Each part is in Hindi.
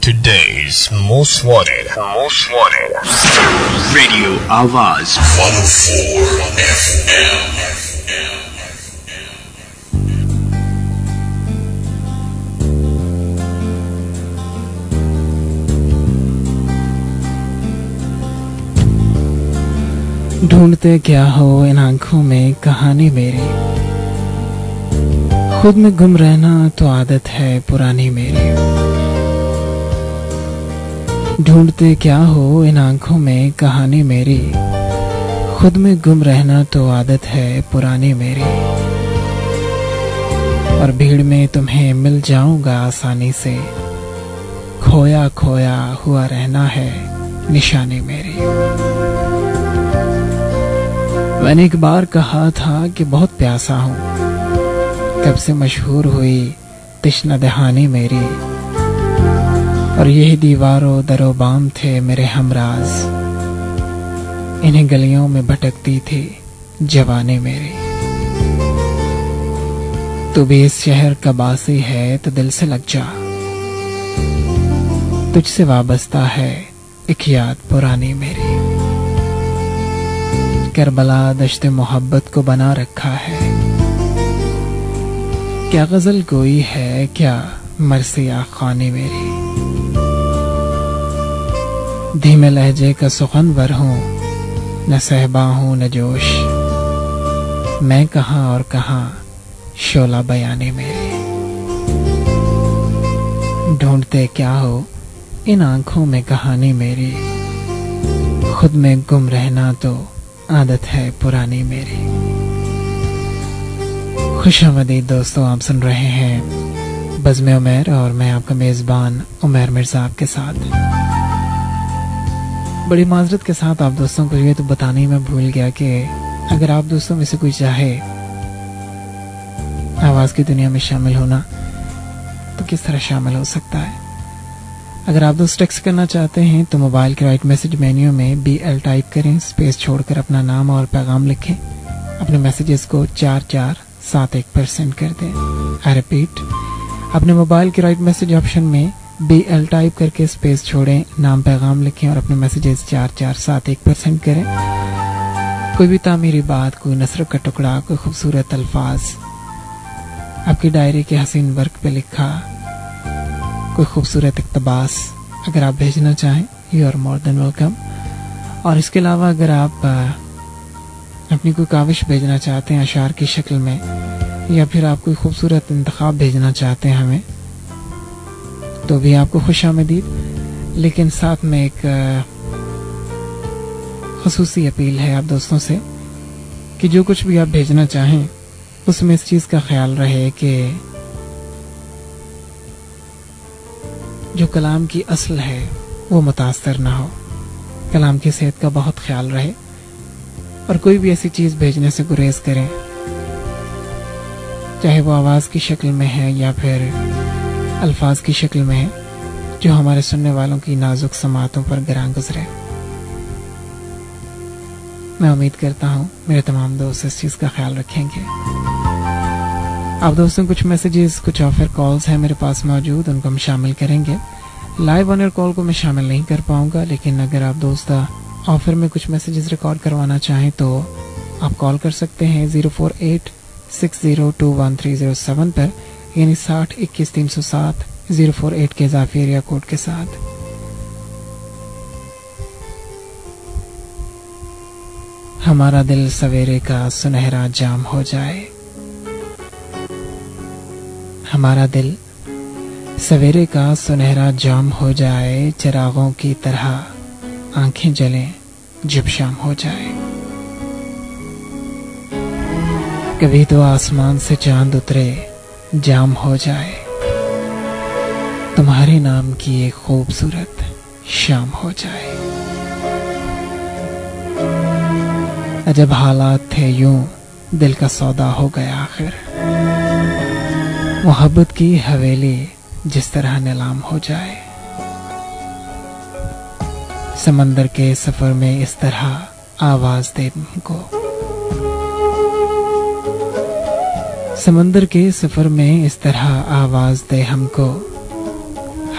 Today's most wanted Radio Awaz 104 FM. ढूंढते क्या हो इन आंखों में कहानी मेरी, खुद में गुम रहना तो आदत है पुरानी मेरी। ढूंढते क्या हो इन आंखों में कहानी मेरी, खुद में गुम रहना तो आदत है पुरानी मेरी। और भीड़ में तुम्हें मिल जाऊंगा आसानी से, खोया खोया हुआ रहना है निशानी मेरी। मैंने एक बार कहा था कि बहुत प्यासा हूं, तब से मशहूर हुई तिश्ना दहानी मेरी। और यही दीवारों दरोबाम थे मेरे हमराज, इन्हीं गलियों में भटकती थी जवानी मेरी। तू भी इस शहर का बासी है तो दिल से लग जा, तुझसे वाबस्ता है एक याद पुरानी मेरी। करबला दश्ते मोहब्बत को बना रखा है, क्या गजल कोई है क्या मरसिया खानी मेरी। धीमे लहजे का सुखनवर हूँ, न सहबा हूँ न जोश, मैं कहाँ और कहाँ शोला बयानी मेरी। ढूंढते क्या हो इन आंखों में कहानी मेरी, खुद में गुम रहना तो आदत है पुरानी मेरी। खुशामदीद दोस्तों, आप सुन रहे हैं बज़्म उमैर और मैं आपका मेज़बान उमैर मिर्ज़ा आपके साथ। बड़ी माजरत के साथ आप दोस्तों को ये तो बताने में भूल गया कि अगर आप दोस्तों में से कोई चाहे आवाज़ की दुनिया में शामिल होना तो किस तरह शामिल हो सकता है। अगर आप दोस्त टेक्स्ट करना चाहते हैं तो मोबाइल के राइट मैसेज मेन्यू में BL टाइप करें, स्पेस छोड़कर अपना नाम और पैगाम लिखें, अपने मैसेजेस को 4471 पर सेंड कर दें। आई रिपीट, अपने मोबाइल के राइट मैसेज ऑप्शन में BL टाइप करके स्पेस छोड़ें, नाम पैगाम लिखें और अपने मैसेजेस 4471 पर सेंड करें। कोई भी तामीरी बात, कोई नसर का टुकड़ा, कोई खूबसूरत अल्फाज, आपकी डायरी के हसीन वर्क पे लिखा कोई खूबसूरत इक़्तिबास अगर आप भेजना चाहें, you are more than welcome. और इसके अलावा अगर आप अपनी कोई काविश भेजना चाहते हैं अशार की शक्ल में, या फिर आप कोई खूबसूरत इंतखाब भेजना चाहते हैं हमें, तो भी आपको खुशामदीद। लेकिन साथ में एक ख़ुसूसी अपील है आप दोस्तों से कि जो कुछ भी आप भेजना चाहें उसमें इस चीज़ का ख्याल रहे कि जो कलाम की असल है वो मुतासर ना हो, कलाम की सेहत का बहुत ख्याल रहे। और कोई भी ऐसी चीज़ भेजने से गुरेज करें, चाहे वो आवाज़ की शक्ल में है या फिर अल्फाज की शक्ल में है, जो हमारे सुनने वालों की नाजुक समातों पर गिरां गुजरे। मैं उम्मीद करता हूँ मेरे तमाम दोस्त इस चीज़ का ख्याल रखेंगे। आप दोस्तों कुछ मैसेजेस, कुछ ऑफर कॉल्स हैं मेरे पास मौजूद, उनको हम शामिल करेंगे। लाइव ऑन एयर कॉल को मैं शामिल नहीं कर पाऊंगा, लेकिन अगर आप दोस्त ऑफर में कुछ मैसेजेस रिकॉर्ड करवाना चाहें तो आप कॉल कर सकते हैं 04860213007 पर, यानी 6021 048 के इजाफी एरिया कोड के साथ। हमारा दिल सवेरे का सुनहरा जाम हो जाए, हमारा दिल सवेरे का सुनहरा जाम हो जाए, चिरागों की तरह आंखें जलें जब शाम हो जाए। कभी तो आसमान से चांद उतरे जाम हो जाए, तुम्हारे नाम की एक खूबसूरत शाम हो जाए। अजब हालात थे यूं दिल का सौदा हो गया आखिर, मोहब्बत की हवेली जिस तरह नीलाम हो जाए। समंदर के सफर में इस तरह आवाज दे हमको, समंदर के सफर में इस तरह आवाज दे हमको,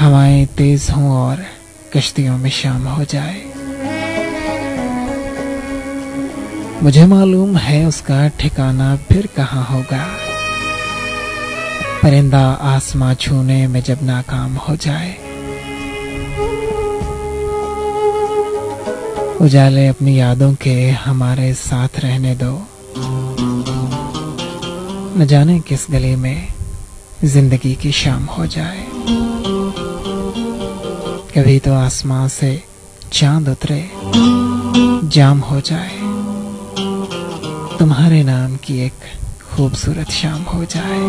हवाएं तेज हों और कश्तियों में शाम हो जाए। मुझे मालूम है उसका ठिकाना फिर कहाँ होगा। परिंदा आसमां छूने में जब नाकाम हो जाए। उजाले अपनी यादों के हमारे साथ रहने दो। न जाने किस गली में जिंदगी की शाम हो जाए। कभी तो आसमां से चांद उतरे, जाम हो जाए। तुम्हारे नाम की एक खूबसूरत शाम हो जाए।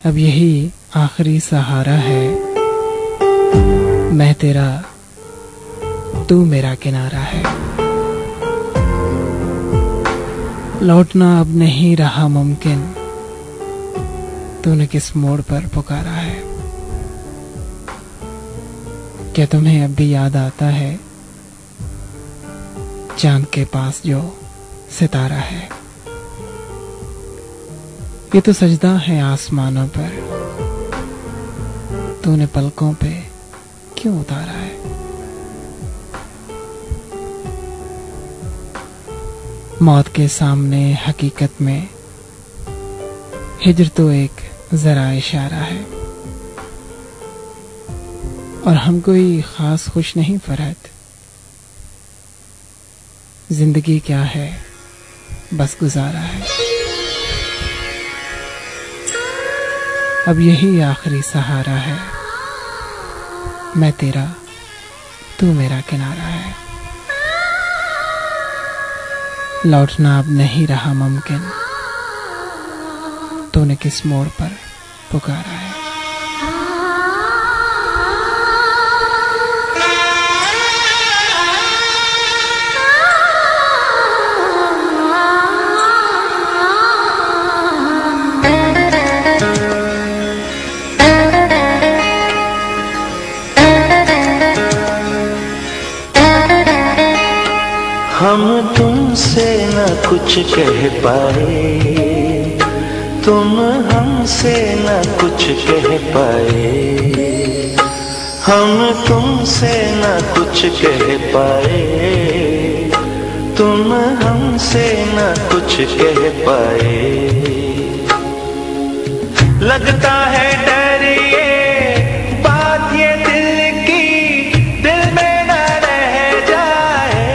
अब यही आखिरी सहारा है, मैं तेरा तू मेरा किनारा है। लौटना अब नहीं रहा मुमकिन, तूने किस मोड़ पर पुकारा है। क्या तुम्हें अब भी याद आता है चांद के पास जो सितारा है। ये तो सजदा है आसमानों पर, तूने पलकों पे क्यों उतारा है। मौत के सामने हकीकत में हिज्र तो एक जरा इशारा है। और हम कोई खास खुश नहीं फरहत, जिंदगी क्या है बस गुजारा है। अब यही आखिरी सहारा है, मैं तेरा तू मेरा किनारा है। लौटना अब नहीं रहा मुमकिन, तूने किस मोड़ पर पुकारा है। हम तुमसे न कुछ कह पाए, तुम हमसे न कुछ कह पाए। हम तुमसे न कुछ कह पाए, तुम हमसे न कुछ कह पाए। लगता है डर ये बात ये दिल की, दिल में न रह जाए।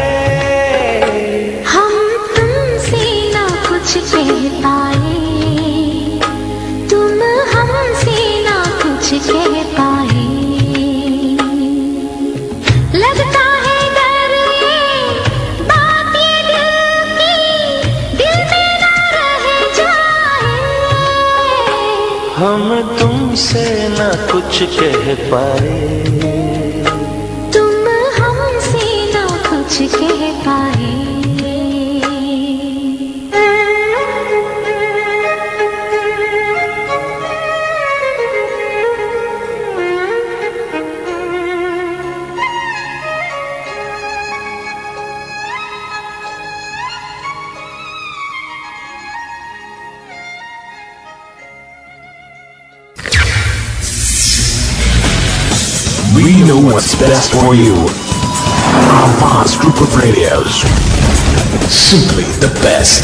हम तुमसे न कुछ कह पाए, तुम हमसे न कुछ कह पाए। लगता है डर ये बात ये दिल की, दिल में न रह जाए। हम तुमसे न कुछ कह पाए, तुम हमसे न कुछ कह पाए। We know what's best for you. Our vast group of radios. Simply the best.